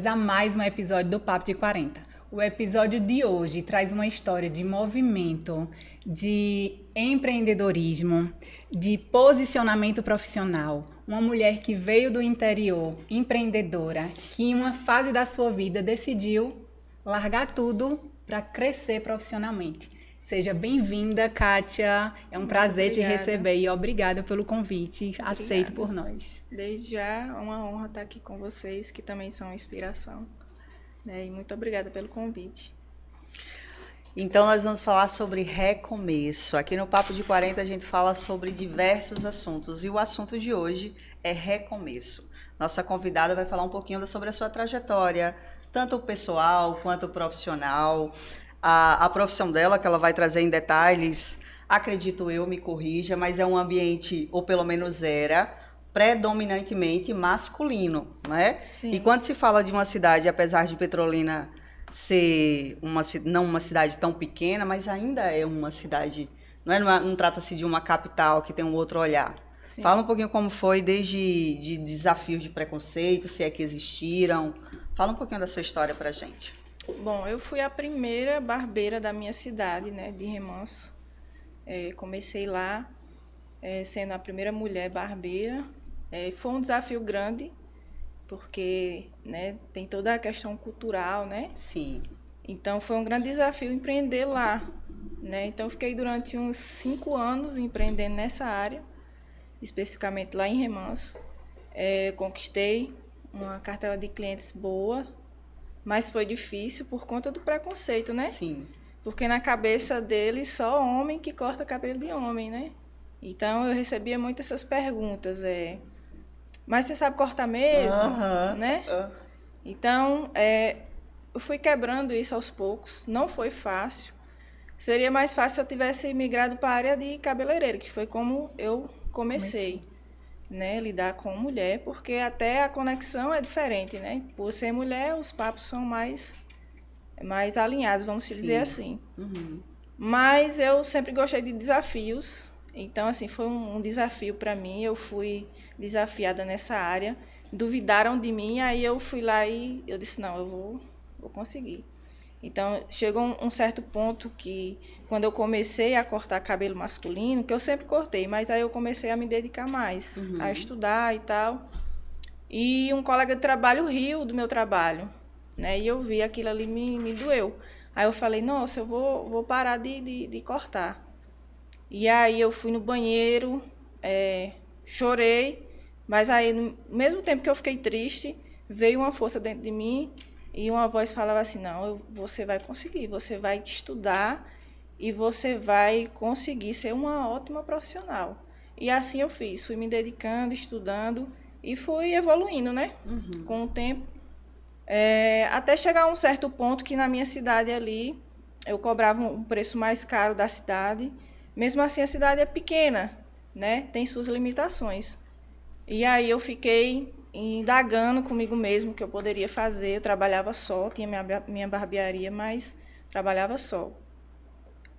bem-vindas a mais um episódio do Papo de 40. O episódio de hoje traz uma história de movimento, de empreendedorismo, de posicionamento profissional. Uma mulher que veio do interior, empreendedora, que em uma fase da sua vida decidiu largar tudo para crescer profissionalmente. Seja bem-vinda, Kátia. É um prazer te receber e obrigada pelo convite aceito por nós. Desde já, é uma honra estar aqui com vocês, que também são inspiração. E muito obrigada pelo convite. Então, nós vamos falar sobre recomeço. Aqui no Papo de 40 a gente fala sobre diversos assuntos e o assunto de hoje é recomeço. Nossa convidada vai falar um pouquinho sobre a sua trajetória, tanto pessoal quanto profissional. A profissão dela, que ela vai trazer em detalhes, acredito eu, me corrija, mas é um ambiente, ou pelo menos era, predominantemente masculino, né? Sim. E quando se fala de uma cidade, apesar de Petrolina ser não uma cidade tão pequena, mas ainda é uma cidade, não trata-se de uma capital que tem um outro olhar. Sim. Fala um pouquinho como foi, desde de desafios de preconceito, se é que existiram. Fala um pouquinho da sua história pra gente. Bom, eu fui a primeira barbeira da minha cidade, né, de Remanso. Comecei lá, sendo a primeira mulher barbeira. Foi um desafio grande, porque, né, tem toda a questão cultural, né? Sim. Então, foi um grande desafio empreender lá, né? Então, eu fiquei durante uns 5 anos empreendendo nessa área, especificamente lá em Remanso. Conquistei uma cartela de clientes boa, mas foi difícil por conta do preconceito, né? Sim. Porque na cabeça deles, só homem que corta cabelo de homem, né? Então, eu recebia muito essas perguntas, mas você sabe cortar mesmo, né? Então, eu fui quebrando isso aos poucos, não foi fácil. Seria mais fácil se eu tivesse migrado para a área de cabeleireiro, que foi como eu comecei. Né, lidar com mulher, porque até a conexão é diferente, né? Por ser mulher, os papos são mais alinhados, vamos dizer assim. Uhum. Mas eu sempre gostei de desafios, então, assim, foi um desafio para mim. Eu fui desafiada nessa área, duvidaram de mim, aí eu fui lá e eu disse, não, eu vou conseguir. Então, chegou um certo ponto que, quando eu comecei a cortar cabelo masculino, que eu sempre cortei, mas aí eu comecei a me dedicar mais, a estudar e tal. E um colega de trabalho riu do meu trabalho, né? E eu vi aquilo ali, me doeu. Aí eu falei, nossa, eu vou parar de cortar. E aí eu fui no banheiro, chorei, mas aí, no mesmo tempo que eu fiquei triste, veio uma força dentro de mim. E uma voz falava assim, não, você vai conseguir, você vai estudar e você vai conseguir ser uma ótima profissional. E assim eu fiz, fui me dedicando, estudando e fui evoluindo, né? Com o tempo. Até chegar a um certo ponto que na minha cidade ali, eu cobrava um preço mais caro da cidade. Mesmo assim, a cidade é pequena, né? Tem suas limitações. E aí eu fiquei indagando comigo mesmo o que eu poderia fazer. Eu trabalhava só, tinha minha barbearia, mas trabalhava só.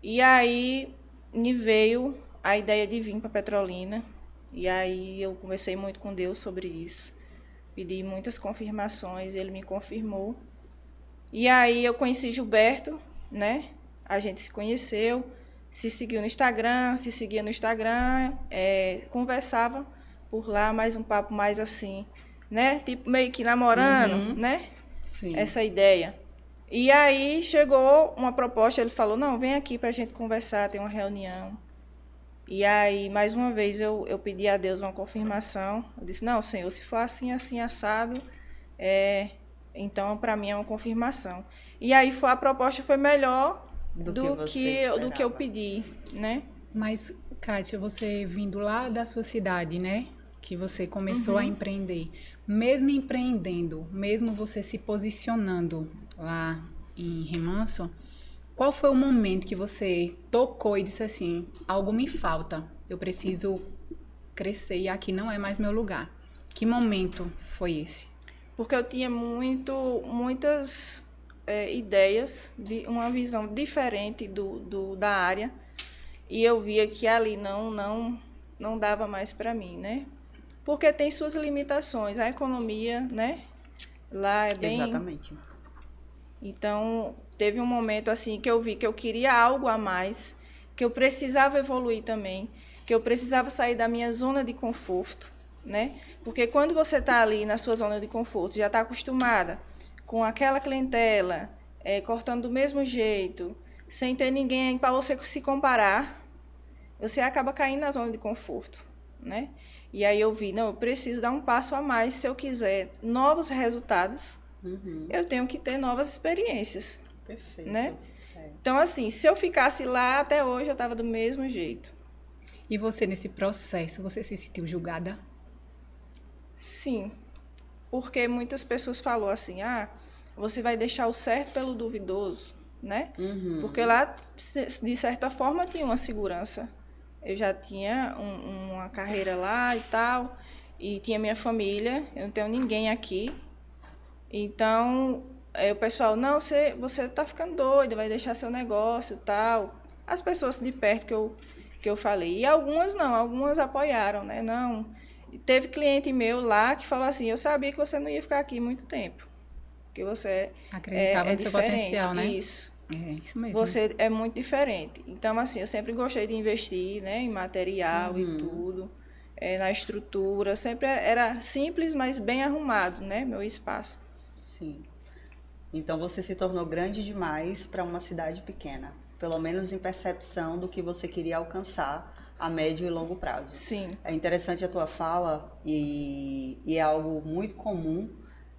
E aí me veio a ideia de vir para Petrolina. E aí eu conversei muito com Deus sobre isso. Pedi muitas confirmações, ele me confirmou. E aí eu conheci Gilberto, né? A gente se conheceu, se seguiu no Instagram, conversava por lá, mais um papo mais assim, né? Tipo, meio que namorando, né? Sim. Essa ideia. E aí chegou uma proposta, ele falou, não, vem aqui pra gente conversar, tem uma reunião. E aí, mais uma vez, eu pedi a Deus uma confirmação. Eu disse, não, Senhor, se for assim, assim, assado, então para mim é uma confirmação. E aí a proposta foi melhor do que eu pedi, né? Mas, Kátia, você vindo lá da sua cidade, né? Que você começou a empreender. Mesmo empreendendo, mesmo você se posicionando lá em Remanso, qual foi o momento que você tocou e disse assim, algo me falta, eu preciso crescer e aqui não é mais meu lugar? Que momento foi esse? Porque eu tinha muitas ideias, uma visão diferente da área, e eu via que ali não dava mais para mim, né? Porque tem suas limitações, a economia, né? Lá é bem... Exatamente. Então, teve um momento assim que eu vi que eu queria algo a mais, que eu precisava evoluir também, que eu precisava sair da minha zona de conforto, né? Porque quando você está ali na sua zona de conforto, já está acostumada com aquela clientela, cortando do mesmo jeito, sem ter ninguém para você se comparar, você acaba caindo na zona de conforto, né? E aí eu vi, não, eu preciso dar um passo a mais se eu quiser novos resultados. Eu tenho que ter novas experiências. Perfeito. Né? Então, assim, se eu ficasse lá até hoje, eu estava do mesmo jeito. E você, nesse processo, você se sentiu julgada? Sim, porque muitas pessoas falam assim, você vai deixar o certo pelo duvidoso, né? Porque lá, de certa forma, tinha uma segurança. Eu já tinha uma carreira lá e tal, e tinha minha família, eu não tenho ninguém aqui. Então, o pessoal, não, você está ficando doida, vai deixar seu negócio e tal. As pessoas de perto que eu falei. E algumas não, algumas apoiaram, né? Não. Teve cliente meu lá que falou assim, eu sabia que você não ia ficar aqui muito tempo. Porque você Acreditava no seu diferente. potencial, né? Isso. É isso mesmo. Você é muito diferente. Então, assim, eu sempre gostei de investir, né, em material e tudo, na estrutura. Sempre era simples, mas bem arrumado, né, meu espaço. Sim. Então você se tornou grande demais para uma cidade pequena, pelo menos em percepção do que você queria alcançar a médio e longo prazo. Sim. É interessante a tua fala e é algo muito comum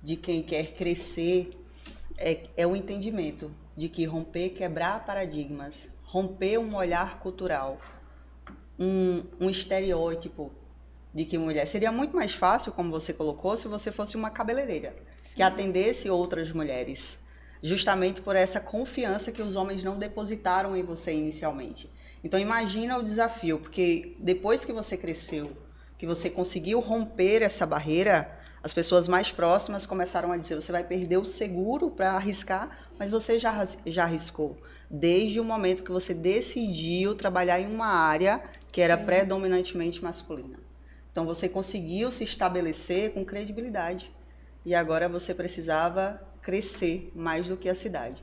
de quem quer crescer, é o entendimento de que romper, quebrar paradigmas, romper um olhar cultural, um estereótipo de que mulher. Seria muito mais fácil, como você colocou, se você fosse uma cabeleireira, que atendesse outras mulheres, justamente por essa confiança que os homens não depositaram em você inicialmente. Então imagina o desafio, porque depois que você cresceu, que você conseguiu romper essa barreira, as pessoas mais próximas começaram a dizer, você vai perder o seguro para arriscar, mas você já arriscou. Desde o momento que você decidiu trabalhar em uma área que era predominantemente masculina. Então você conseguiu se estabelecer com credibilidade. E agora você precisava crescer mais do que a cidade.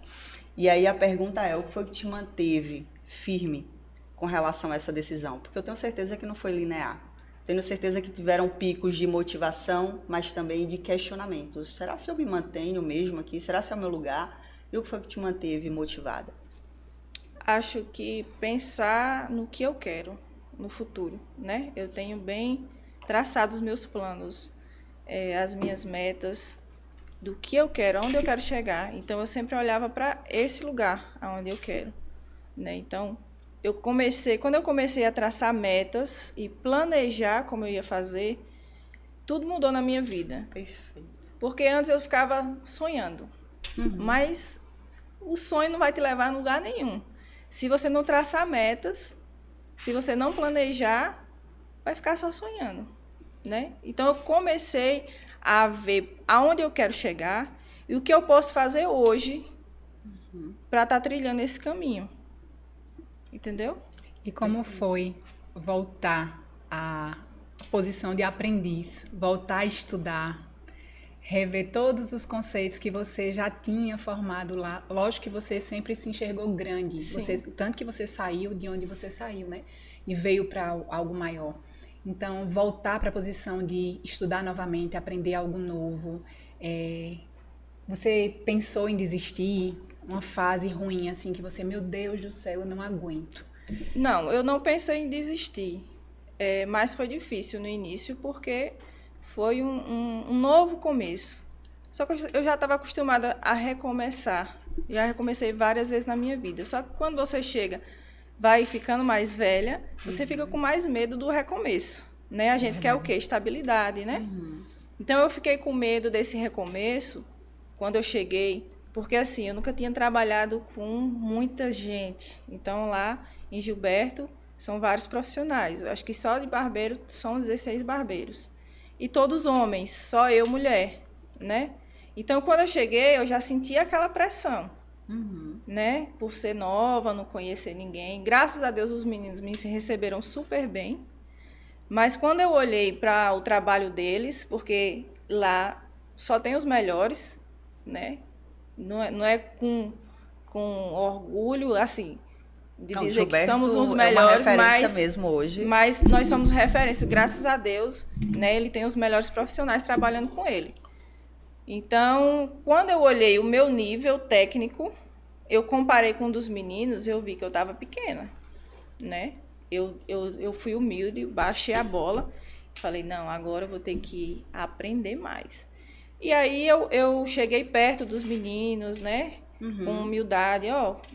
E aí a pergunta é, o que foi que te manteve firme com relação a essa decisão? Porque eu tenho certeza que não foi linear. Tenho certeza que tiveram picos de motivação, mas também de questionamentos. Será que eu me mantenho mesmo aqui? Será que é o meu lugar? E o que foi que te manteve motivada? Acho que pensar no que eu quero no futuro, né? Eu tenho bem traçados os meus planos, as minhas metas, do que eu quero, aonde eu quero chegar. Então, eu sempre olhava para esse lugar, aonde eu quero, né? Então, quando eu comecei a traçar metas e planejar como eu ia fazer, tudo mudou na minha vida. Perfeito. Porque antes eu ficava sonhando, mas o sonho não vai te levar a lugar nenhum. Se você não traçar metas, se você não planejar, vai ficar só sonhando, né? Então, eu comecei a ver aonde eu quero chegar e o que eu posso fazer hoje para estar trilhando esse caminho. Entendeu? E como foi voltar à posição de aprendiz, voltar a estudar, rever todos os conceitos que você já tinha formado lá? Lógico que você sempre se enxergou grande, tanto que você saiu de onde você saiu, né? E veio para algo maior. Então, voltar para a posição de estudar novamente, aprender algo novo. Você pensou em desistir? Uma fase ruim, assim, que você, meu Deus do céu, eu não aguento. Não, eu não pensei em desistir. Mas foi difícil no início, porque foi um novo começo. Só que eu já estava acostumada a recomeçar. Já recomecei várias vezes na minha vida. Só que quando você vai ficando mais velha, você fica com mais medo do recomeço, né? A gente quer o quê? Estabilidade, né? Então, eu fiquei com medo desse recomeço quando eu cheguei, porque assim, eu nunca tinha trabalhado com muita gente. Então, lá em Gilberto, são vários profissionais. Eu acho que só de barbeiro são 16 barbeiros. E todos homens, só eu mulher, né? Então, quando eu cheguei, eu já sentia aquela pressão. Né? Por ser nova, não conhecer ninguém. Graças a Deus, os meninos me receberam super bem. Mas quando eu olhei para o trabalho deles, porque lá só tem os melhores, né? Não é com orgulho, assim, de Não, dizer que Gilberto somos os é uma melhores, referência mesmo hoje. mas nós somos referência, graças a Deus, né? Ele tem os melhores profissionais trabalhando com ele. Então, quando eu olhei o meu nível técnico, eu comparei com um dos meninos, eu vi que eu estava pequena, né? Eu fui humilde, baixei a bola, falei, não, agora eu vou ter que aprender mais. E aí eu cheguei perto dos meninos, né? Com humildade,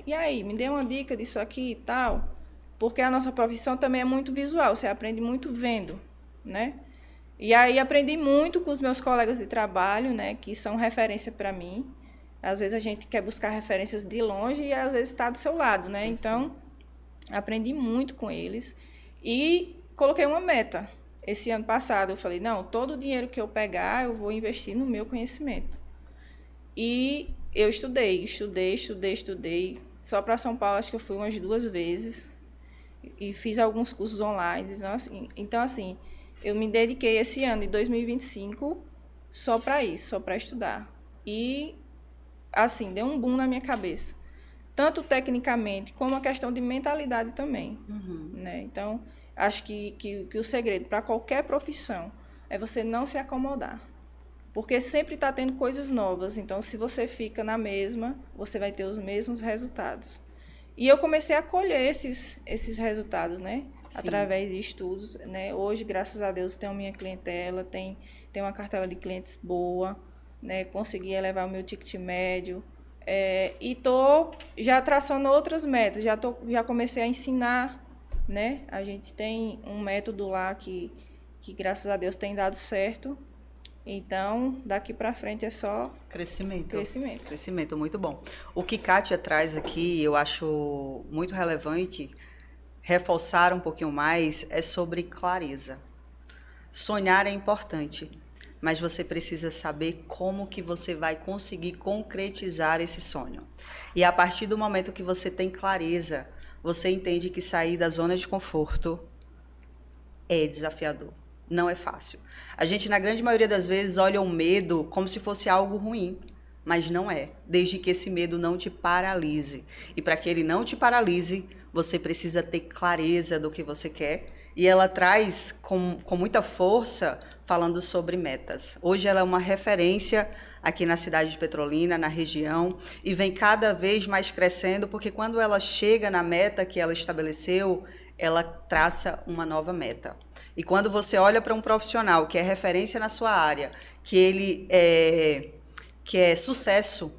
e aí, me dê uma dica disso aqui e tal. Porque a nossa profissão também é muito visual, você aprende muito vendo, né? E aí aprendi muito com os meus colegas de trabalho, né? Que são referência para mim. Às vezes a gente quer buscar referências de longe e às vezes está do seu lado, né? Então, aprendi muito com eles e coloquei uma meta. Esse ano passado eu falei, não, todo o dinheiro que eu pegar eu vou investir no meu conhecimento. E eu estudei. Só para São Paulo acho que eu fui umas 2 vezes e fiz alguns cursos online. Então, assim, eu me dediquei esse ano de 2025 só para isso, só para estudar. E, assim, deu um boom na minha cabeça. Tanto tecnicamente, como a questão de mentalidade também. Né? Então, acho que o segredo para qualquer profissão é você não se acomodar. Porque sempre está tendo coisas novas. Então, se você fica na mesma, você vai ter os mesmos resultados. E eu comecei a colher esses resultados, né? Sim. Através de estudos, né? Hoje, graças a Deus, tenho minha clientela, tem uma cartela de clientes boa, né? Consegui elevar o meu ticket médio. E estou já traçando outras metas. Já comecei a ensinar, né? A gente tem um método lá que graças a Deus, tem dado certo. Então, daqui para frente é só Crescimento, muito bom. O que Kátia traz aqui, eu acho muito relevante, reforçar um pouquinho mais, é sobre clareza. Sonhar é importante, mas você precisa saber como que você vai conseguir concretizar esse sonho. E a partir do momento que você tem clareza, você entende que sair da zona de conforto é desafiador. Não é fácil. A gente, na grande maioria das vezes, olha o medo como se fosse algo ruim, mas não é, desde que esse medo não te paralise. E para que ele não te paralise, você precisa ter clareza do que você quer. E ela traz com muita força, falando sobre metas. Hoje ela é uma referência aqui na cidade de Petrolina, na região, e vem cada vez mais crescendo, porque quando ela chega na meta que ela estabeleceu, ela traça uma nova meta. E quando você olha para um profissional que é referência na sua área, que é sucesso,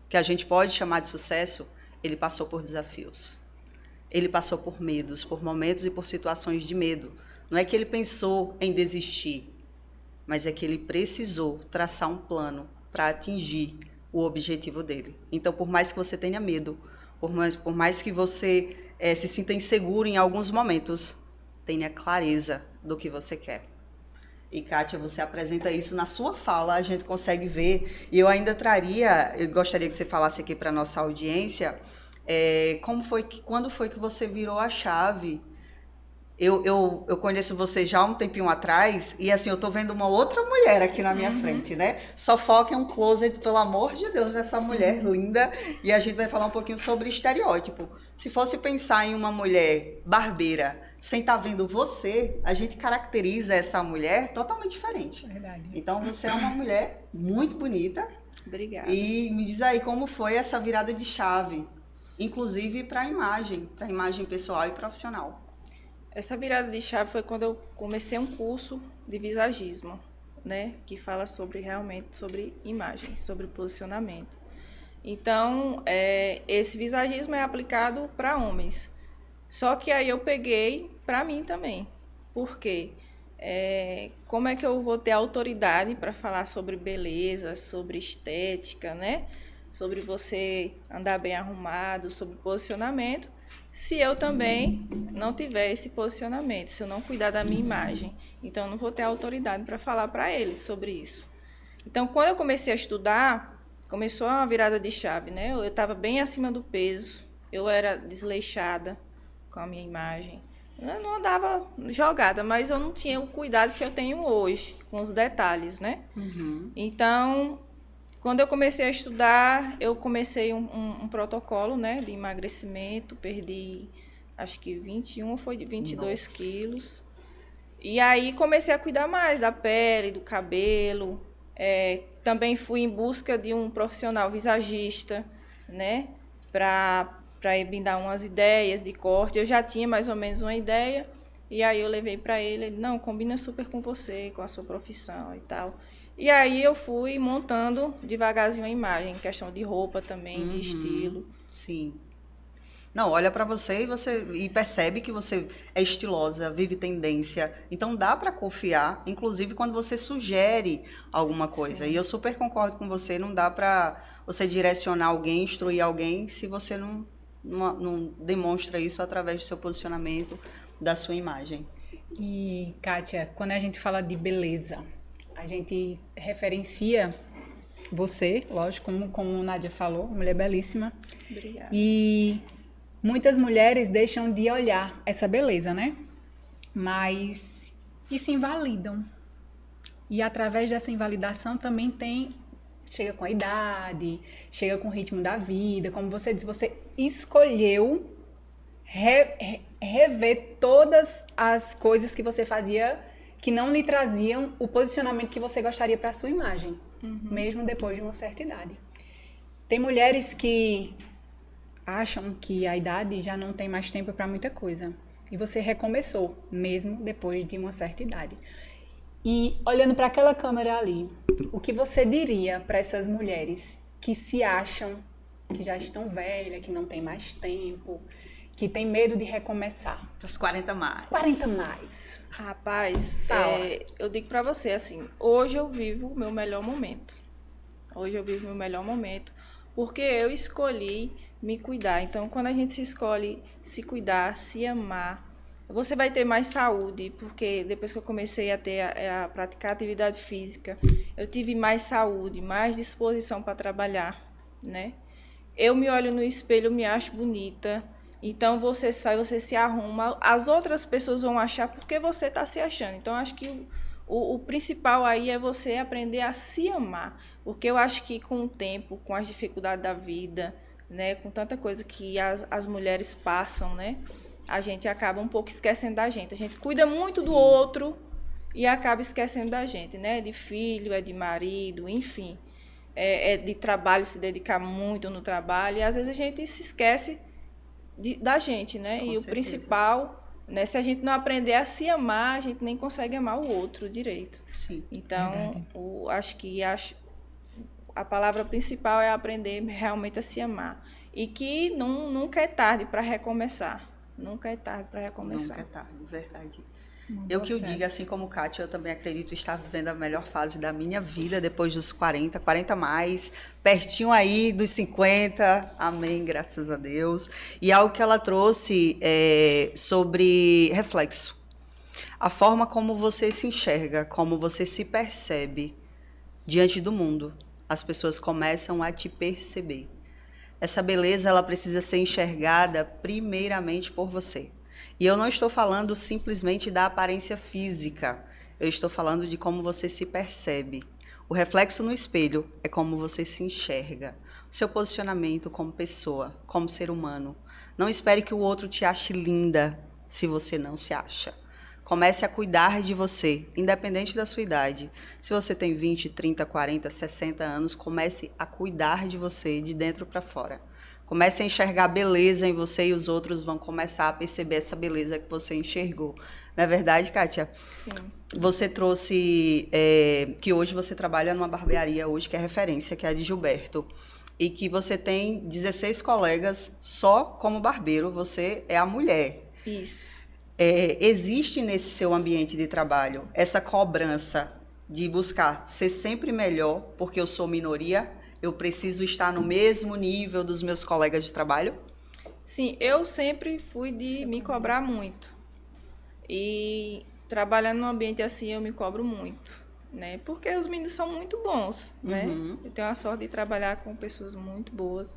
que a gente pode chamar de sucesso, ele passou por desafios. Ele passou por medos, por momentos e por situações de medo. Não é que ele pensou em desistir, mas é que ele precisou traçar um plano para atingir o objetivo dele. Então, por mais que você tenha medo, por mais que você se sinta inseguro em alguns momentos, tenha clareza do que você quer. E, Kátia, você apresenta isso na sua fala, a gente consegue ver. E eu gostaria que você falasse aqui para a nossa audiência, quando foi que você virou a chave? Eu conheço você já há um tempinho atrás, e assim, eu tô vendo uma outra mulher aqui na minha frente, né? Só foca um closet, pelo amor de Deus, nessa mulher linda. E a gente vai falar um pouquinho sobre estereótipo. Se fosse pensar em uma mulher barbeira, sem estar vendo você, a gente caracteriza essa mulher totalmente diferente. Verdade. Então, você é uma mulher muito bonita. Obrigada. E me diz aí como foi essa virada de chave, inclusive para a imagem pessoal e profissional. Essa virada de chave foi quando eu comecei um curso de visagismo, né? Que fala realmente sobre imagem, sobre posicionamento. Então, esse visagismo é aplicado para homens. Só que aí eu peguei para mim também. Por quê? Como é que eu vou ter autoridade para falar sobre beleza, sobre estética, né? Sobre você andar bem arrumado, sobre posicionamento, se eu também não tiver esse posicionamento, se eu não cuidar da minha imagem. Então, eu não vou ter autoridade para falar para eles sobre isso. Então, quando eu comecei a estudar, começou uma virada de chave, né? Eu estava bem acima do peso, eu era desleixada com a minha imagem, Eu não andava jogada, mas eu não tinha o cuidado que eu tenho hoje, com os detalhes, né? Então, quando eu comecei a estudar, eu comecei um protocolo, né, de emagrecimento, perdi, acho que 21 ou foi de 22 Nossa. quilos. E aí comecei a cuidar mais da pele, do cabelo. Também fui em busca de um profissional visagista, né, para ele me dar umas ideias de corte. Eu já tinha mais ou menos uma ideia, e aí eu levei para ele, não, combina super com você, com a sua profissão e tal. E aí eu fui montando devagarzinho a imagem, em questão de roupa também, de estilo. Sim. Não, olha pra você e percebe que você é estilosa, vive tendência. Então dá pra confiar, inclusive quando você sugere alguma coisa. Sim. E eu super concordo com você, não dá pra você direcionar alguém, instruir alguém se você não demonstra isso através do seu posicionamento, da sua imagem. E, Kátia, quando a gente fala de beleza, a gente referencia você, lógico, como Nádia falou, mulher belíssima. Obrigada. E muitas mulheres deixam de olhar essa beleza, né? Mas e se invalidam. E através dessa invalidação também chega com a idade, chega com o ritmo da vida, como você disse, você escolheu rever todas as coisas que você fazia que não lhe traziam o posicionamento que você gostaria para a sua imagem, mesmo depois de uma certa idade. Tem mulheres que acham que a idade já não tem mais tempo para muita coisa. E você recomeçou, mesmo depois de uma certa idade. E olhando para aquela câmera ali, o que você diria para essas mulheres que se acham que já estão velhas, que não tem mais tempo, que tem medo de recomeçar? As 40 mais. 40 mais. Rapaz, Fala. eu digo pra você assim, hoje eu vivo o meu melhor momento. Hoje eu vivo o meu melhor momento, porque eu escolhi me cuidar. Então, quando a gente se escolhe se cuidar, se amar, você vai ter mais saúde, porque depois que eu comecei a praticar atividade física, eu tive mais saúde, mais disposição para trabalhar, né? Eu me olho no espelho, eu me acho bonita. Então, você sai, você se arruma. As outras pessoas vão achar porque você está se achando. Então, acho que o principal aí é você aprender a se amar. Porque eu acho que com o tempo, com as dificuldades da vida, né, com tanta coisa que as mulheres passam, né, a gente acaba um pouco esquecendo da gente. A gente cuida muito do outro e acaba esquecendo da gente, né? De filho, de marido, enfim. É de trabalho, se dedicar muito no trabalho. E às vezes a gente se esquece da gente, né? Com E certeza. o principal, né? Se a gente não aprender a se amar, a gente nem consegue amar o outro direito. Sim. Então, Verdade. acho que a palavra principal é aprender realmente a se amar. E que nunca é tarde para recomeçar. Nunca é tarde para recomeçar. Nunca é tarde, verdade. Uma Eu boa que o frase. digo, assim como Kátia, eu também acredito estar vivendo a melhor fase da minha vida depois dos 40 mais, pertinho aí dos 50, amém, graças a Deus. E algo que ela trouxe sobre reflexo. A forma como você se enxerga, como você se percebe diante do mundo. As pessoas começam a te perceber. Essa beleza, ela precisa ser enxergada primeiramente por você. E eu não estou falando simplesmente da aparência física. Eu estou falando de como você se percebe. O reflexo no espelho é como você se enxerga. O seu posicionamento como pessoa, como ser humano. Não espere que o outro te ache linda se você não se acha. Comece a cuidar de você, independente da sua idade. Se você tem 20, 30, 40, 60 anos, comece a cuidar de você de dentro para fora. Comece a enxergar beleza em você e os outros vão começar a perceber essa beleza que você enxergou. Não é verdade, Kátia? Sim. Você trouxe que hoje você trabalha numa barbearia hoje que é referência, que é a de Gilberto. E que você tem 16 colegas só como barbeiro. Você é a mulher. Isso. Existe nesse seu ambiente de trabalho essa cobrança de buscar ser sempre melhor, porque eu sou minoria, eu preciso estar no mesmo nível dos meus colegas de trabalho? Sim, eu sempre fui de me cobrar muito. E trabalhando num ambiente assim, eu me cobro muito, né? Porque os meninos são muito bons, né? Eu tenho a sorte de trabalhar com pessoas muito boas.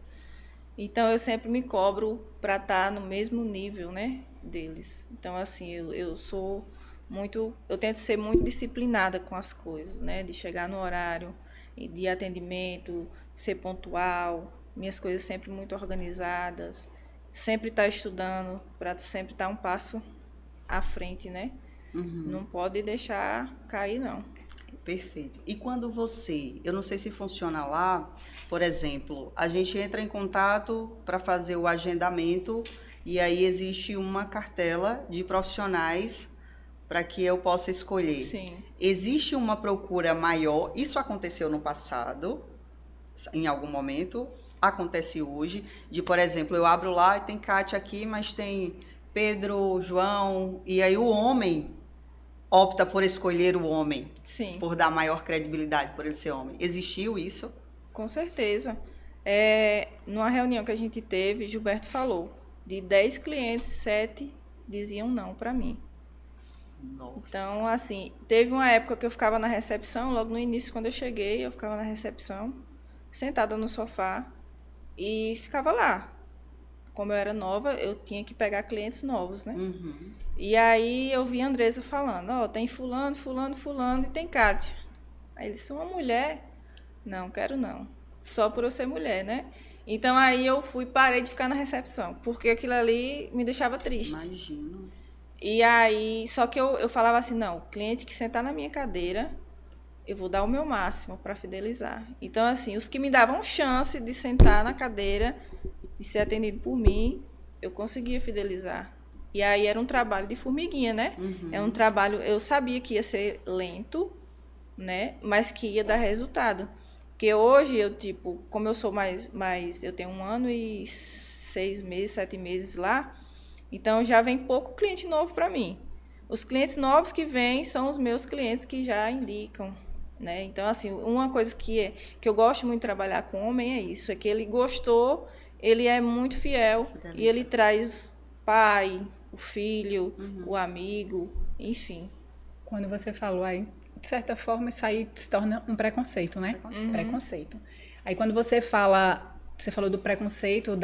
Então, eu sempre me cobro para estar no mesmo nível, né? deles. Então, assim, eu sou muito... Eu tento ser muito disciplinada com as coisas, né? De chegar no horário, de atendimento, ser pontual, minhas coisas sempre muito organizadas, sempre estar estudando para sempre estar um passo à frente, né? Não pode deixar cair, não. Perfeito. E quando você, eu não sei se funciona lá, por exemplo, a gente entra em contato para fazer o agendamento e aí existe uma cartela de profissionais para que eu possa escolher. Sim. Existe uma procura maior? Isso aconteceu no passado, em algum momento, acontece hoje, de, por exemplo, eu abro lá e tem Kátia aqui, mas tem Pedro, João, e aí o homem opta por escolher o homem, Sim. por dar maior credibilidade por ele ser homem. Existiu isso? Com certeza. Numa reunião que a gente teve, Gilberto falou, de 10 clientes, 7 diziam não para mim. Nossa. Então, assim, teve uma época que eu ficava na recepção, logo no início, quando eu cheguei, eu ficava na recepção, sentada no sofá e ficava lá. Como eu era nova, eu tinha que pegar clientes novos, né? E aí eu vi a Andresa falando, tem fulano, fulano, fulano e tem Kátia. Aí ele disse, uma mulher? Não, quero não. Só por eu ser mulher, né? Então aí eu parei de ficar na recepção, porque aquilo ali me deixava triste. Imagino. E aí, só que eu falava assim, não, o cliente que sentar na minha cadeira, eu vou dar o meu máximo para fidelizar. Então, assim, os que me davam chance de sentar na cadeira e ser atendido por mim, eu conseguia fidelizar. E aí era um trabalho de formiguinha, né? É um trabalho, eu sabia que ia ser lento, né? Mas que ia dar resultado. Porque hoje eu, tipo, como eu sou mais eu tenho 1 ano e 6 meses, 7 meses lá, então já vem pouco cliente novo para mim. Os clientes novos que vêm são os meus clientes que já indicam, né? Então, assim, uma coisa que eu gosto muito de trabalhar com homem é isso, é que ele gostou, ele é muito fiel e ele traz pai, o filho, o amigo, enfim. Quando você falou aí, de certa forma, isso aí se torna um preconceito, né? Preconceito. Aí quando você falou do preconceito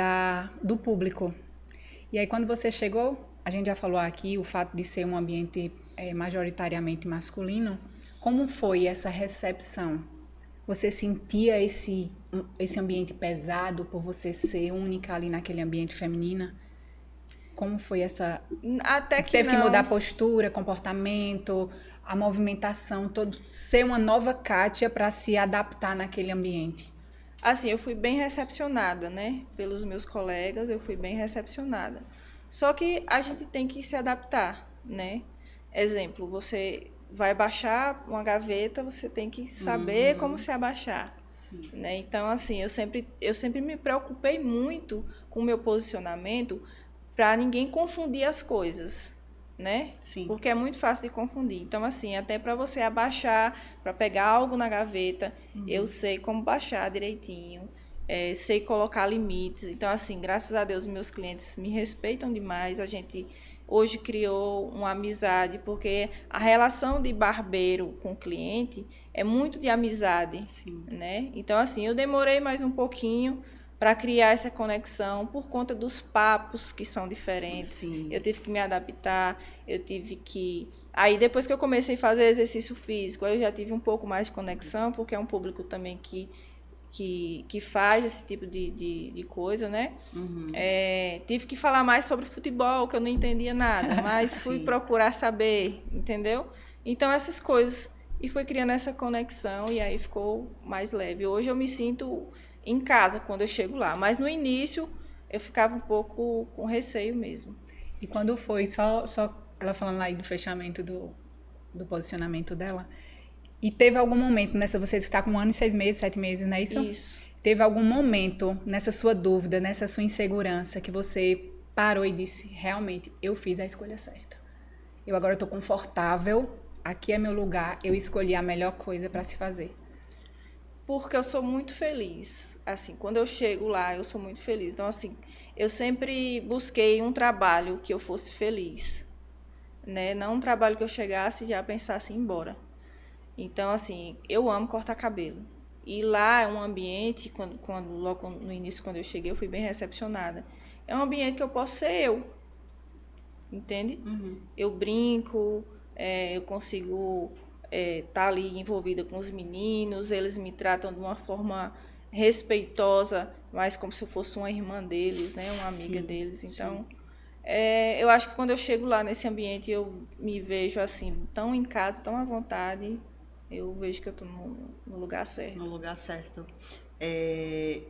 do público. E aí quando você chegou, a gente já falou aqui o fato de ser um ambiente majoritariamente masculino. Como foi essa recepção? Você sentia esse ambiente pesado por você ser única ali naquele ambiente feminino? Como foi essa... Até que Teve não. que mudar a postura, comportamento, a movimentação, ser uma nova Kátia para se adaptar naquele ambiente. Assim, eu fui bem recepcionada, né? Pelos meus colegas, eu fui bem recepcionada. Só que a gente tem que se adaptar, né? Exemplo, você vai baixar uma gaveta, você tem que saber como se abaixar. Sim. Né? Então, assim, eu sempre me preocupei muito com o meu posicionamento para ninguém confundir as coisas, né? Sim. Porque é muito fácil de confundir. Então, assim, até para você abaixar, para pegar algo na gaveta, eu sei como baixar direitinho, sei colocar limites. Então, assim, graças a Deus, meus clientes me respeitam demais. A gente hoje criou uma amizade, porque a relação de barbeiro com cliente é muito de amizade, Sim. né? Então, assim, eu demorei mais um pouquinho para criar essa conexão por conta dos papos que são diferentes. Sim. Eu tive que me adaptar, eu tive que... Aí, depois que eu comecei a fazer exercício físico, eu já tive um pouco mais de conexão, porque é um público também que faz esse tipo de coisa, né? Tive que falar mais sobre futebol, que eu não entendia nada, mas fui procurar saber, entendeu? Então, essas coisas. E fui criando essa conexão e aí ficou mais leve. Hoje eu me sinto em casa quando eu chego lá, mas no início eu ficava um pouco com receio mesmo. E quando foi, só ela falando aí do fechamento do posicionamento dela, e teve algum momento você está com 1 ano e 6 meses, 7 meses, não é isso? Isso. Teve algum momento nessa sua dúvida, nessa sua insegurança, que você parou e disse, realmente, eu fiz a escolha certa. Eu agora estou confortável, aqui é meu lugar, eu escolhi a melhor coisa para se fazer. Porque eu sou muito feliz. Assim, quando eu chego lá, eu sou muito feliz. Então, assim, eu sempre busquei um trabalho que eu fosse feliz, né? Não um trabalho que eu chegasse e já pensasse em ir embora. Então, assim, eu amo cortar cabelo. E lá é um ambiente, logo no início, quando eu cheguei, eu fui bem recepcionada. É um ambiente que eu posso ser eu. entende? Uhum. Eu brinco, eu consigo estar ali envolvida com os meninos, eles me tratam de uma forma respeitosa, mas como se eu fosse uma irmã deles, né? Uma amiga Sim, deles. Então, sim. eu acho que quando eu chego lá nesse ambiente, eu me vejo assim, tão em casa, tão à vontade, eu vejo que eu estou no lugar certo. No lugar certo.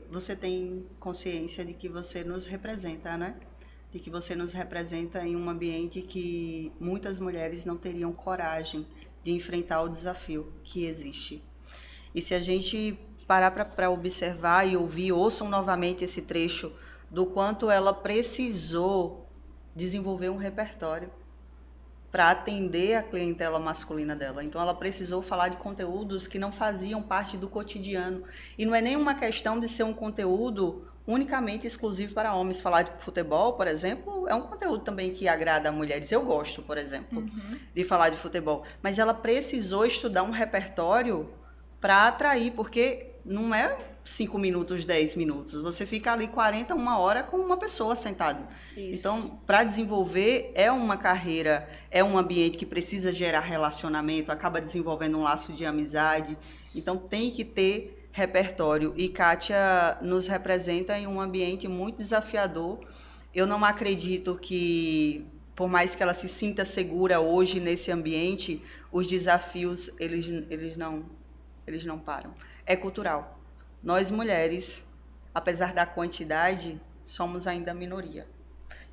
Você tem consciência de que você nos representa, né? De que você nos representa em um ambiente que muitas mulheres não teriam coragem de enfrentar o desafio que existe. E se a gente parar para observar e ouvir, ouçam novamente esse trecho do quanto ela precisou desenvolver um repertório para atender a clientela masculina dela. Então, ela precisou falar de conteúdos que não faziam parte do cotidiano. E não é nenhuma questão de ser um conteúdo unicamente exclusivo para homens. Falar de futebol, por exemplo, é um conteúdo também que agrada a mulheres. Eu gosto, por exemplo, de falar de futebol. Mas ela precisou estudar um repertório para atrair, porque não é 5 minutos, 10 minutos. Você fica ali 40, uma hora com uma pessoa sentada. Isso. Então, para desenvolver, é uma carreira, é um ambiente que precisa gerar relacionamento, acaba desenvolvendo um laço de amizade. Então, tem que ter repertório. E Kátia nos representa em um ambiente muito desafiador. Eu não acredito que, por mais que ela se sinta segura hoje nesse ambiente, os desafios, eles não param. É cultural. Nós, mulheres, apesar da quantidade, somos ainda a minoria.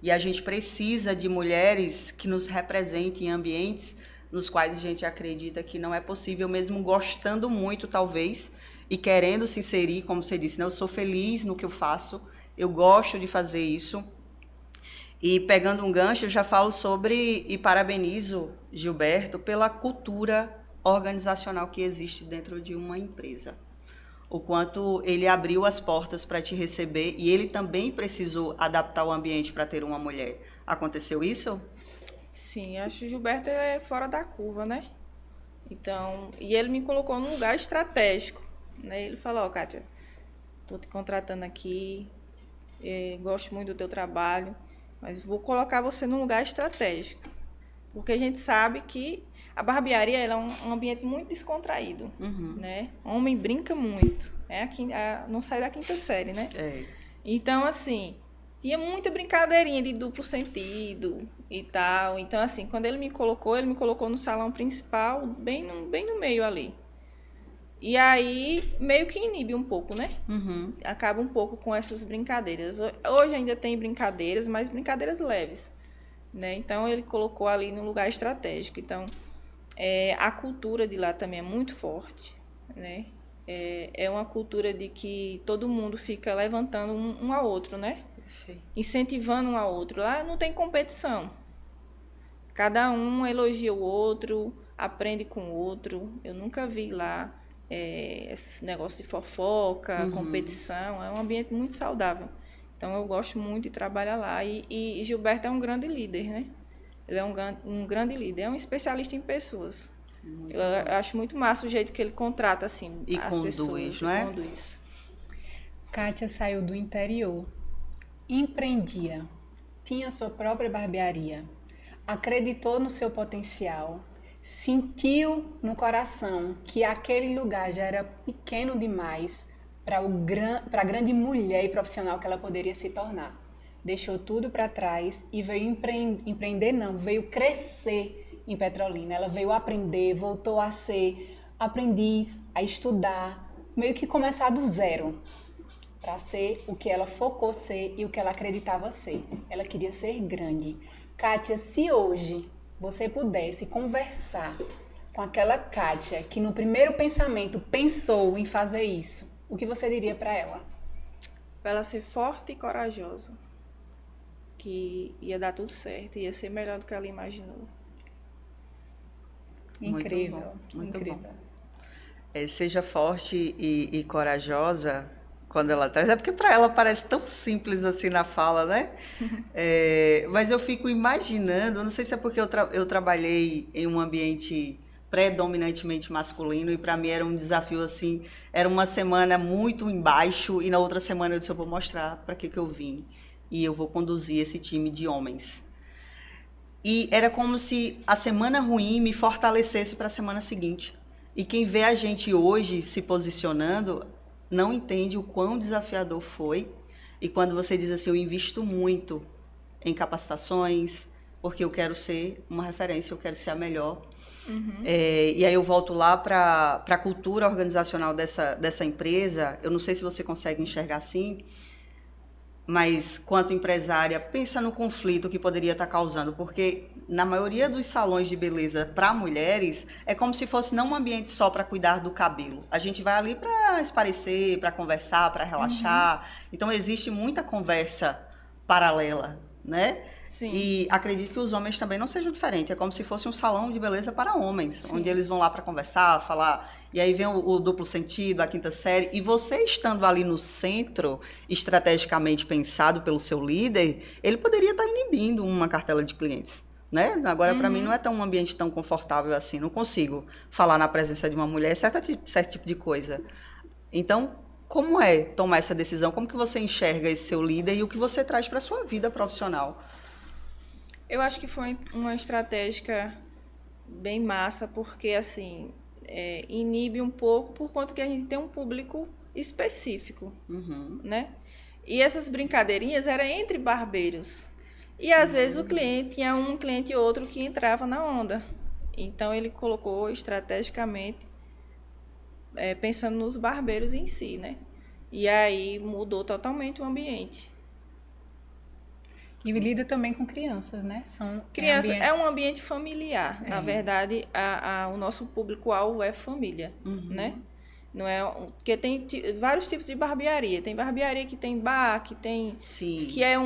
E a gente precisa de mulheres que nos representem em ambientes nos quais a gente acredita que não é possível, mesmo gostando muito, talvez, e querendo se inserir, como você disse, né? Eu sou feliz no que eu faço, eu gosto de fazer isso. E pegando um gancho, eu já falo sobre, e parabenizo Gilberto pela cultura organizacional que existe dentro de uma empresa. O quanto ele abriu as portas para te receber e ele também precisou adaptar o ambiente para ter uma mulher. Aconteceu isso? Sim, acho que o Gilberto é fora da curva, né? Então, e ele me colocou num lugar estratégico, né? Ele falou, Kátia, tô te contratando aqui, gosto muito do teu trabalho, mas vou colocar você num lugar estratégico. Porque a gente sabe que a barbearia ela é um ambiente muito descontraído, né? Homem brinca muito, não sai da quinta série, né? Então, assim, tinha muita brincadeirinha de duplo sentido e tal. Então, assim, quando ele me colocou no salão principal, bem no meio ali. E aí, meio que inibe um pouco, né? Acaba um pouco com essas brincadeiras. Hoje ainda tem brincadeiras, mas brincadeiras leves, né? Então, ele colocou ali no lugar estratégico. Então, a cultura de lá também é muito forte, né? É uma cultura de que todo mundo fica levantando um ao outro, né? Perfeito. Incentivando um ao outro. Lá não tem competição. Cada um elogia o outro, aprende com o outro. Eu nunca vi lá esse negócio de fofoca, competição. É um ambiente muito saudável. Então, eu gosto muito de trabalhar lá. E Gilberto é um grande líder, né? Ele é um grande líder. É um especialista em pessoas. Eu acho muito massa o jeito que ele contrata, assim, e as conduz, pessoas. não é? E conduz. Kátia saiu do interior, empreendia, tinha sua própria barbearia, acreditou no seu potencial, sentiu no coração que aquele lugar já era pequeno demais para a grande mulher e profissional que ela poderia se tornar. Deixou tudo para trás e veio empreender, não, veio crescer em Petrolina. Ela veio aprender, voltou a ser aprendiz, a estudar, meio que começar do zero, para ser o que ela focou ser e o que ela acreditava ser. Ela queria ser grande. Kátia, se hoje você pudesse conversar com aquela Kátia que no primeiro pensamento pensou em fazer isso, o que você diria para ela? Para ela ser forte e corajosa. Que ia dar tudo certo, ia ser melhor do que ela imaginou. Incrível, muito bom, muito incrível. Bom. Seja forte e corajosa quando ela traz. É porque para ela parece tão simples assim na fala, né? Mas eu fico imaginando, não sei se é porque eu trabalhei em um ambiente predominantemente masculino e para mim era um desafio assim, era uma semana muito embaixo e na outra semana eu disse, eu vou mostrar para que eu vim e eu vou conduzir esse time de homens. E era como se a semana ruim me fortalecesse para a semana seguinte. E quem vê a gente hoje se posicionando não entende o quão desafiador foi. E quando você diz assim, eu invisto muito em capacitações, porque eu quero ser uma referência, eu quero ser a melhor. E aí eu volto lá para a cultura organizacional dessa empresa. Eu não sei se você consegue enxergar assim, mas quanto empresária, pensa no conflito que poderia estar causando, porque na maioria dos salões de beleza para mulheres, é como se fosse não um ambiente só para cuidar do cabelo. A gente vai ali para esparecer, para conversar, para relaxar. Então existe muita conversa paralela, né? Sim. E acredito que os homens também não sejam diferentes. É como se fosse um salão de beleza para homens, Sim. onde eles vão lá para conversar, falar. E aí vem o duplo sentido, a quinta série. E você estando ali no centro, estrategicamente pensado pelo seu líder, ele poderia estar inibindo uma cartela de clientes. Né? Agora, para mim, não é um ambiente tão confortável assim. Não consigo falar na presença de uma mulher certo tipo de coisa. Então, como é tomar essa decisão? Como que você enxerga esse seu líder e o que você traz para a sua vida profissional? Eu acho que foi uma estratégia bem massa, porque, assim, inibe um pouco por conta que a gente tem um público específico, né? E essas brincadeirinhas eram entre barbeiros. E, às vezes, o cliente tinha um cliente e outro que entrava na onda. Então, ele colocou estrategicamente, pensando nos barbeiros em si, né? E aí mudou totalmente o ambiente. E lida também com crianças, né? Criança é um ambiente familiar. Na verdade, o nosso público-alvo é família, né? Não é, porque tem vários tipos de barbearia. Tem barbearia que tem bar, que tem... Sim. Que é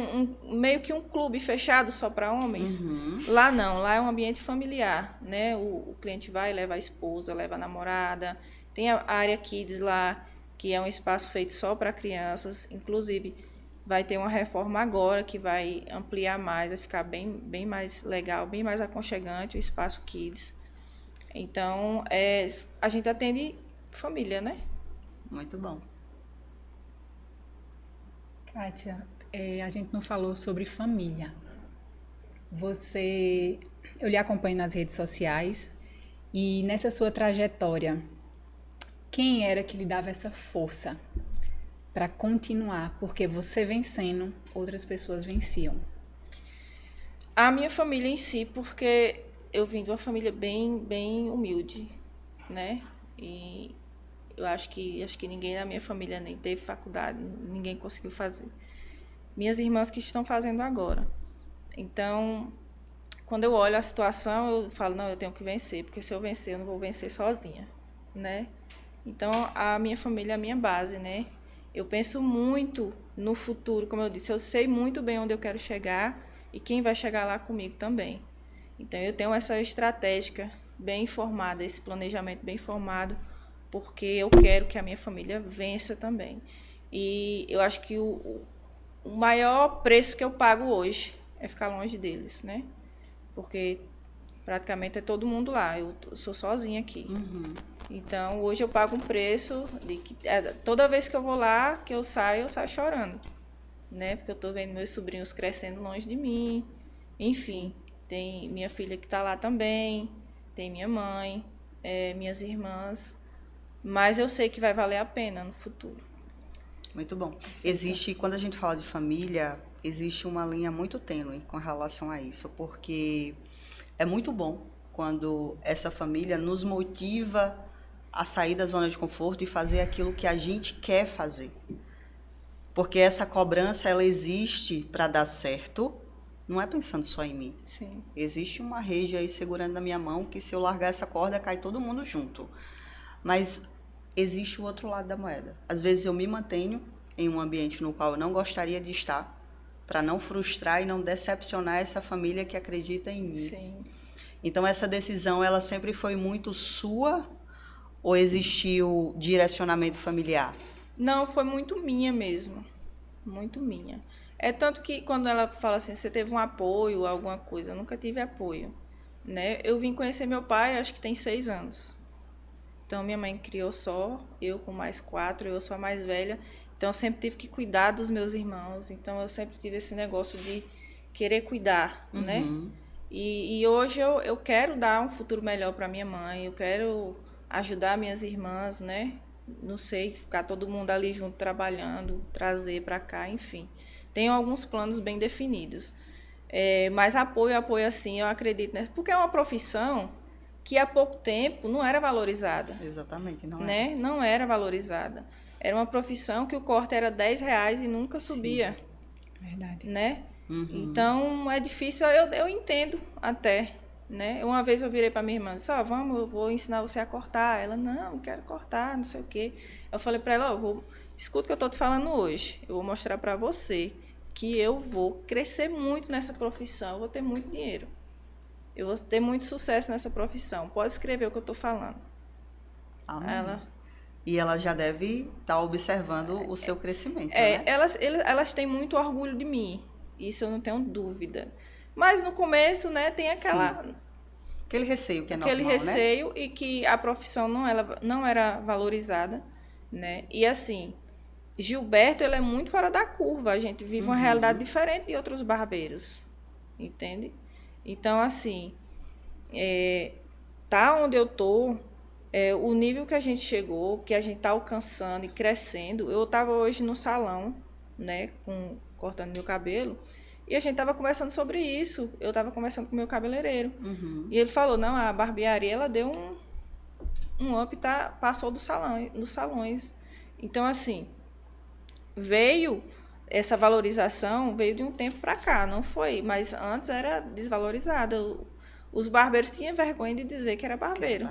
meio que um clube fechado só para homens. Lá não, lá é um ambiente familiar, né? O cliente vai, leva a esposa, leva a namorada. Tem a área Kids lá, que é um espaço feito só para crianças. Inclusive, vai ter uma reforma agora que vai ampliar mais, vai ficar bem mais legal, bem mais aconchegante o espaço Kids. Então, a gente atende família, né? Muito bom. Kátia, a gente não falou sobre família. Eu lhe acompanho nas redes sociais e nessa sua trajetória, quem era que lhe dava essa força para continuar? Porque você vencendo, outras pessoas venciam. A minha família em si, porque eu vim de uma família bem humilde, né? E eu acho que ninguém na minha família nem teve faculdade, ninguém conseguiu fazer. Minhas irmãs que estão fazendo agora. Então, quando eu olho a situação, eu falo, não, eu tenho que vencer, porque se eu vencer, eu não vou vencer sozinha, né? Então, a minha família é a minha base, né? Eu penso muito no futuro, como eu disse, eu sei muito bem onde eu quero chegar e quem vai chegar lá comigo também. Então, eu tenho essa estratégia bem formada, esse planejamento bem formado, porque eu quero que a minha família vença também. E eu acho que o maior preço que eu pago hoje é ficar longe deles, né? Porque praticamente é todo mundo lá, eu sou sozinha aqui. Então, hoje eu pago um preço de que toda vez que eu vou lá, que eu saio chorando, né? Porque eu tô vendo meus sobrinhos crescendo longe de mim. Enfim, tem minha filha que tá lá também, tem minha mãe, minhas irmãs. Mas eu sei que vai valer a pena no futuro. Muito bom. Quando a gente fala de família, existe uma linha muito tênue com relação a isso, porque é muito bom quando essa família nos motiva a sair da zona de conforto e fazer aquilo que a gente quer fazer. Porque essa cobrança, ela existe para dar certo, não é pensando só em mim. Sim. Existe uma rede aí segurando na minha mão que se eu largar essa corda, cai todo mundo junto. Mas existe o outro lado da moeda. Às vezes eu me mantenho em um ambiente no qual eu não gostaria de estar, para não frustrar e não decepcionar essa família que acredita em mim. Sim. Então, essa decisão, ela sempre foi muito sua ou existiu direcionamento familiar? Não, foi muito minha mesmo. Muito minha. É tanto que quando ela fala assim, você teve um apoio, alguma coisa, eu nunca tive apoio, né? Eu vim conhecer meu pai, acho que tem 6 anos. Então, minha mãe criou só, eu com mais 4, eu sou a mais velha. Então, eu sempre tive que cuidar dos meus irmãos. Então, eu sempre tive esse negócio de querer cuidar, né? E hoje eu quero dar um futuro melhor para minha mãe, eu quero ajudar minhas irmãs, né? Não sei, ficar todo mundo ali junto trabalhando, trazer para cá, enfim. Tenho alguns planos bem definidos. Mas apoio assim, eu acredito, né? Porque é uma profissão que há pouco tempo não era valorizada. Exatamente, não né? Não era valorizada. Era uma profissão que o corte era R$10 e nunca subia. Verdade. Né? Uhum. Então, é difícil, eu entendo até, né? Uma vez eu virei para minha irmã, disse, vamos, eu vou ensinar você a cortar. Ela, não quero cortar, não sei o quê. Eu falei para ela, escuta o que eu estou te falando hoje. Eu vou mostrar para você que eu vou crescer muito nessa profissão, eu vou ter muito dinheiro. Eu vou ter muito sucesso nessa profissão. Pode escrever o que eu estou falando. Amém. E ela já deve estar observando o seu crescimento, né? Elas têm muito orgulho de mim. Isso eu não tenho dúvida. Mas no começo, né, tem aquele receio que é normal, aquele receio, né? E que a profissão não era valorizada, né? E assim, Gilberto, ele é muito fora da curva. A gente vive uma realidade diferente de outros barbeiros, entende? Então, assim, tá onde eu tô, o nível que a gente chegou, que a gente tá alcançando e crescendo. Eu tava hoje no salão, né, cortando meu cabelo, e a gente tava conversando sobre isso. Eu tava conversando com o meu cabeleireiro. E ele falou, não, a barbearia, ela deu um up, passou dos salões. Então, assim, essa valorização veio de um tempo para cá, não foi? Mas antes era desvalorizada. Os barbeiros tinham vergonha de dizer que era barbeiro.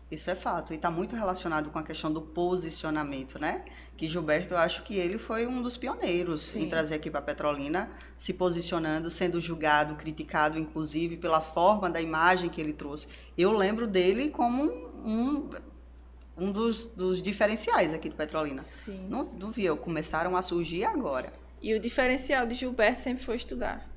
Isso é fato. E está muito relacionado com a questão do posicionamento, né? Que Gilberto, eu acho que ele foi um dos pioneiros em trazer aqui para Petrolina, se posicionando, sendo julgado, criticado, inclusive, pela forma da imagem que ele trouxe. Eu lembro dele como um dos diferenciais aqui do Petrolina. Sim. Não vi, começaram a surgir agora. E o diferencial de Gilberto sempre foi estudar.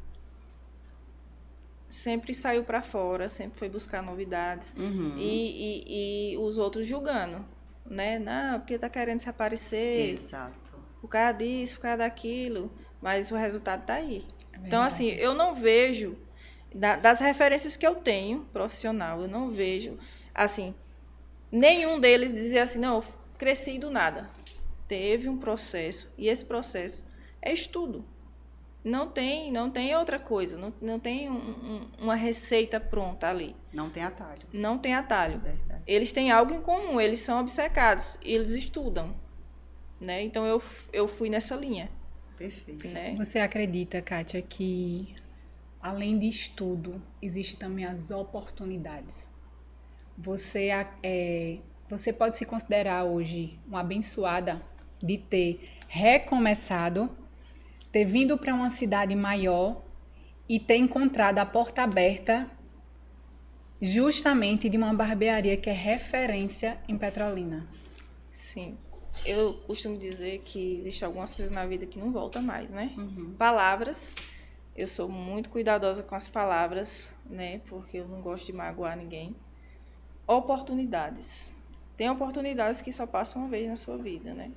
Sempre saiu para fora, sempre foi buscar novidades. E os outros julgando, né? Não, porque tá querendo se aparecer. Exato. Por causa disso, por causa daquilo. Mas o resultado tá aí. Então, assim, eu não vejo, das referências que eu tenho, profissional, eu não vejo, assim, nenhum deles dizia assim, não, eu cresci do nada. Teve um processo, e esse processo é estudo. Não tem outra coisa, não tem uma receita pronta ali. Não tem atalho. Não tem atalho. Verdade. Eles têm algo em comum, eles são obcecados, eles estudam, né? Então eu fui nessa linha. Perfeito. Né? Você acredita, Kátia, que além de estudo, existe também as oportunidades? Você pode se considerar hoje uma abençoada de ter recomeçado, ter vindo para uma cidade maior e ter encontrado a porta aberta justamente de uma barbearia que é referência em Petrolina. Sim. Eu costumo dizer que existem algumas coisas na vida que não voltam mais, né? Palavras. Eu sou muito cuidadosa com as palavras, né? Porque eu não gosto de magoar ninguém. Oportunidades. Tem oportunidades que só passam uma vez na sua vida, né?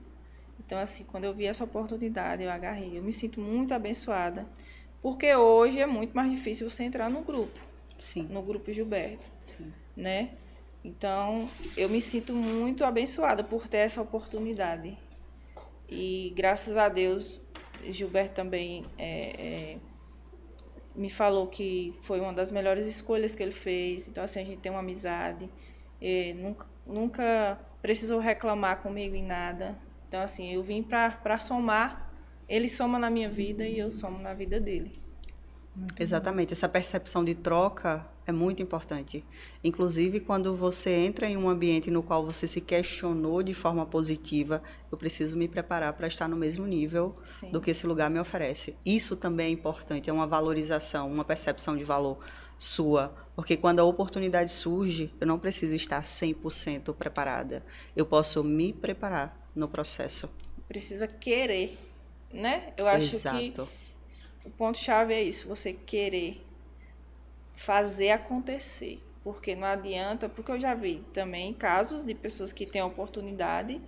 Então, assim, quando eu vi essa oportunidade, eu agarrei. Eu me sinto muito abençoada, porque hoje é muito mais difícil você entrar no grupo. Sim. No grupo Gilberto. Sim. Né? Então, eu me sinto muito abençoada por ter essa oportunidade. E, graças a Deus, Gilberto também me falou que foi uma das melhores escolhas que ele fez. Então, assim, a gente tem uma amizade. Nunca precisou reclamar comigo em nada. Então, assim, eu vim para somar. Ele soma na minha vida e eu somo na vida dele. Exatamente. Essa percepção de troca é muito importante. Inclusive, quando você entra em um ambiente no qual você se questionou de forma positiva, eu preciso me preparar para estar no mesmo nível do que esse lugar me oferece. Isso também é importante, é uma valorização, uma percepção de valor sua. Porque quando a oportunidade surge, eu não preciso estar 100% preparada. Eu posso me preparar no processo. Precisa querer, né? Eu acho que o ponto-chave é isso, você querer fazer acontecer. Porque não adianta, porque eu já vi também casos de pessoas que têm a oportunidade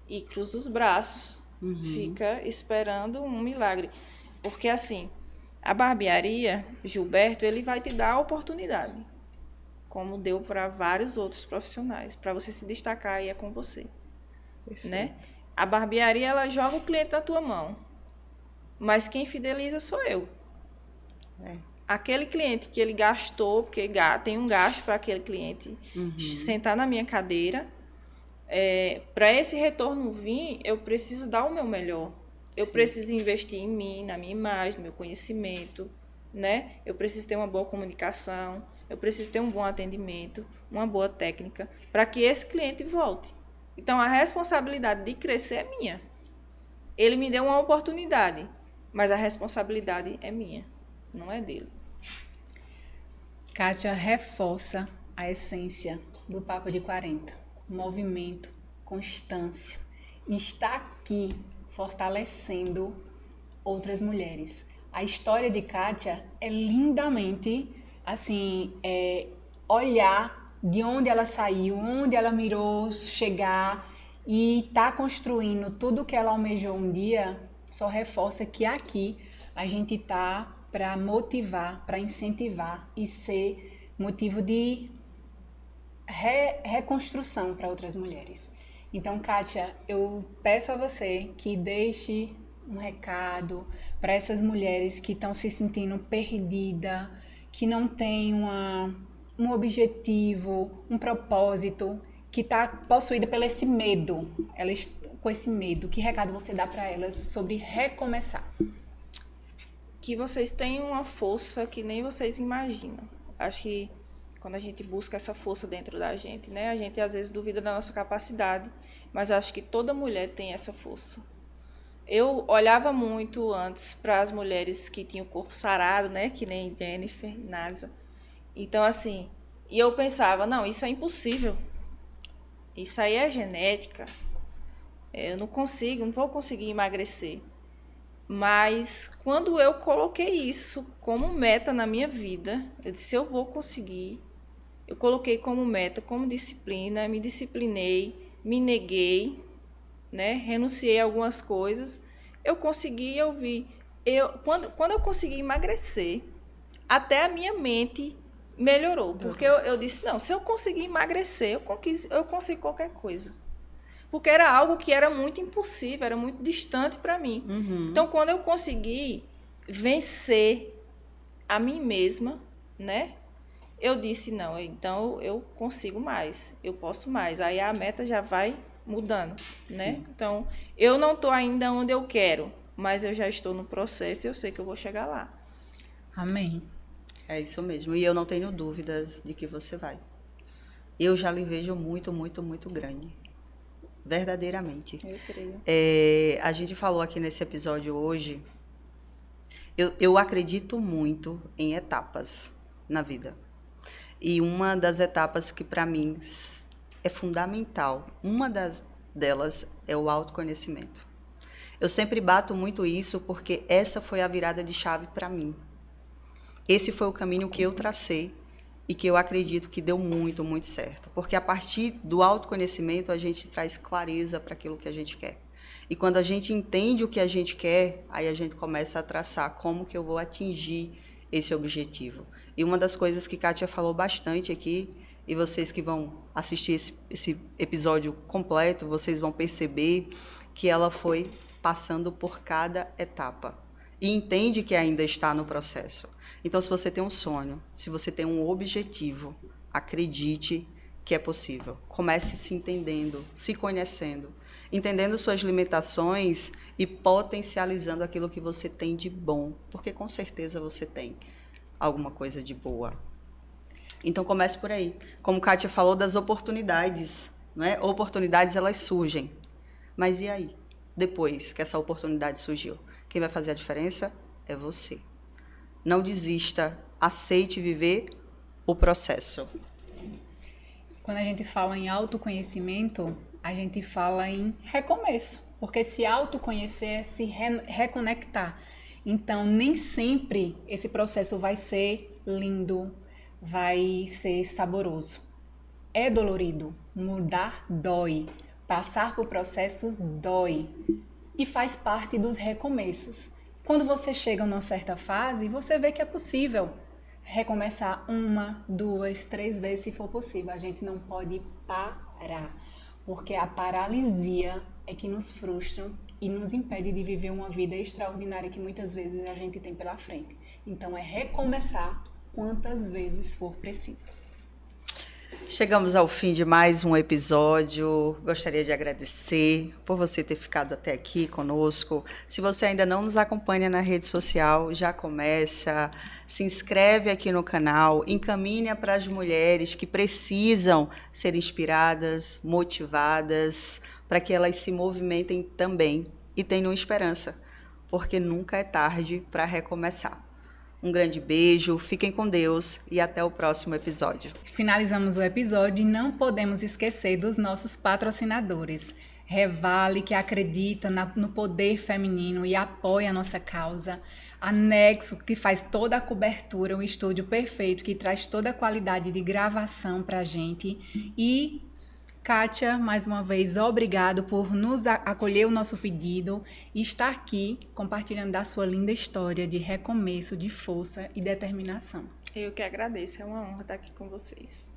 e cruzam os braços, fica esperando um milagre. Porque assim, A barbearia, Gilberto, ele vai te dar a oportunidade, como deu para vários outros profissionais, para você se destacar e é com você, né? A barbearia, ela joga o cliente na tua mão, mas quem fideliza sou eu. Aquele cliente que ele gastou, porque tem um gasto para aquele cliente sentar na minha cadeira, para esse retorno vir, eu preciso dar o meu melhor. Eu preciso investir em mim, na minha imagem, no meu conhecimento, né? Eu preciso ter uma boa comunicação, eu preciso ter um bom atendimento, uma boa técnica, para que esse cliente volte. Então, a responsabilidade de crescer é minha. Ele me deu uma oportunidade, mas a responsabilidade é minha, não é dele. Kátia reforça a essência do Papo de 40. Movimento, constância. E está aqui fortalecendo outras mulheres. A história de Kátia é lindamente, assim, olhar de onde ela saiu, onde ela mirou chegar e tá construindo tudo que ela almejou um dia, só reforça que aqui a gente tá para motivar, para incentivar e ser motivo de reconstrução para outras mulheres. Então, Kátia, eu peço a você que deixe um recado para essas mulheres que estão se sentindo perdidas, que não têm um objetivo, um propósito, que está possuída pelo esse medo. Elas com esse medo. Que recado você dá para elas sobre recomeçar? Que vocês tenham uma força que nem vocês imaginam. Acho que quando a gente busca essa força dentro da gente, né? A gente às vezes duvida da nossa capacidade, mas eu acho que toda mulher tem essa força. Eu olhava muito antes para as mulheres que tinham o corpo sarado, né? Que nem Jennifer, Nasa. Então, assim, e eu pensava, não, isso é impossível. Isso aí é genética. Eu não vou conseguir emagrecer. Mas quando eu coloquei isso como meta na minha vida, eu disse, eu vou conseguir. Eu coloquei como meta, como disciplina, me disciplinei, me neguei, né? Renunciei a algumas coisas. Eu consegui, eu vi. Quando eu consegui emagrecer, até a minha mente melhorou. Porque eu disse, não, se eu conseguir emagrecer, eu consigo qualquer coisa. Porque era algo que era muito impossível, era muito distante para mim. Então, quando eu consegui vencer a mim mesma, né? Eu disse, não, então eu consigo mais, eu posso mais. Aí a meta já vai mudando, né? Então, eu não estou ainda onde eu quero, mas eu já estou no processo e eu sei que eu vou chegar lá. Amém. É isso mesmo. E eu não tenho dúvidas de que você vai. Eu já lhe vejo muito, muito, muito grande. Verdadeiramente. Eu creio. A gente falou aqui nesse episódio hoje, eu acredito muito em etapas na vida. E uma das etapas que para mim é fundamental, delas é o autoconhecimento. Eu sempre bato muito isso porque essa foi a virada de chave para mim. Esse foi o caminho que eu tracei e que eu acredito que deu muito, muito certo. Porque a partir do autoconhecimento, a gente traz clareza para aquilo que a gente quer. E quando a gente entende o que a gente quer, aí a gente começa a traçar como que eu vou atingir esse objetivo. E uma das coisas que Kátia falou bastante aqui, e vocês que vão assistir esse episódio completo, vocês vão perceber que ela foi passando por cada etapa. E entende que ainda está no processo. Então, se você tem um sonho, se você tem um objetivo, acredite que é possível. Comece se entendendo, se conhecendo, entendendo suas limitações e potencializando aquilo que você tem de bom, porque com certeza você tem alguma coisa de boa. Então, comece por aí. Como Kátia falou das oportunidades, não é? Oportunidades, elas surgem. Mas e aí? Depois que essa oportunidade surgiu, quem vai fazer a diferença é você. Não desista, aceite viver o processo. Quando a gente fala em autoconhecimento, a gente fala em recomeço, porque se autoconhecer é se reconectar. Então, nem sempre esse processo vai ser lindo, vai ser saboroso. É dolorido, mudar dói, passar por processos dói e faz parte dos recomeços. Quando você chega numa certa fase, você vê que é possível recomeçar 1, 2, 3 vezes se for possível. A gente não pode parar, porque a paralisia é que nos frustra e nos impede de viver uma vida extraordinária que muitas vezes a gente tem pela frente. Então é recomeçar quantas vezes for preciso. Chegamos ao fim de mais um episódio. Gostaria de agradecer por você ter ficado até aqui conosco. Se você ainda não nos acompanha na rede social, já começa, se inscreve aqui no canal, encaminha para as mulheres que precisam ser inspiradas, motivadas, para que elas se movimentem também e tenham esperança, porque nunca é tarde para recomeçar. Um grande beijo, fiquem com Deus e até o próximo episódio. Finalizamos o episódio e não podemos esquecer dos nossos patrocinadores. Revale, que acredita no poder feminino e apoia a nossa causa. Anexo, que faz toda a cobertura, um estúdio perfeito, que traz toda a qualidade de gravação pra gente. E Kátia, mais uma vez, obrigado por nos acolher o nosso pedido e estar aqui compartilhando da sua linda história de recomeço, de força e determinação. Eu que agradeço, é uma honra estar aqui com vocês.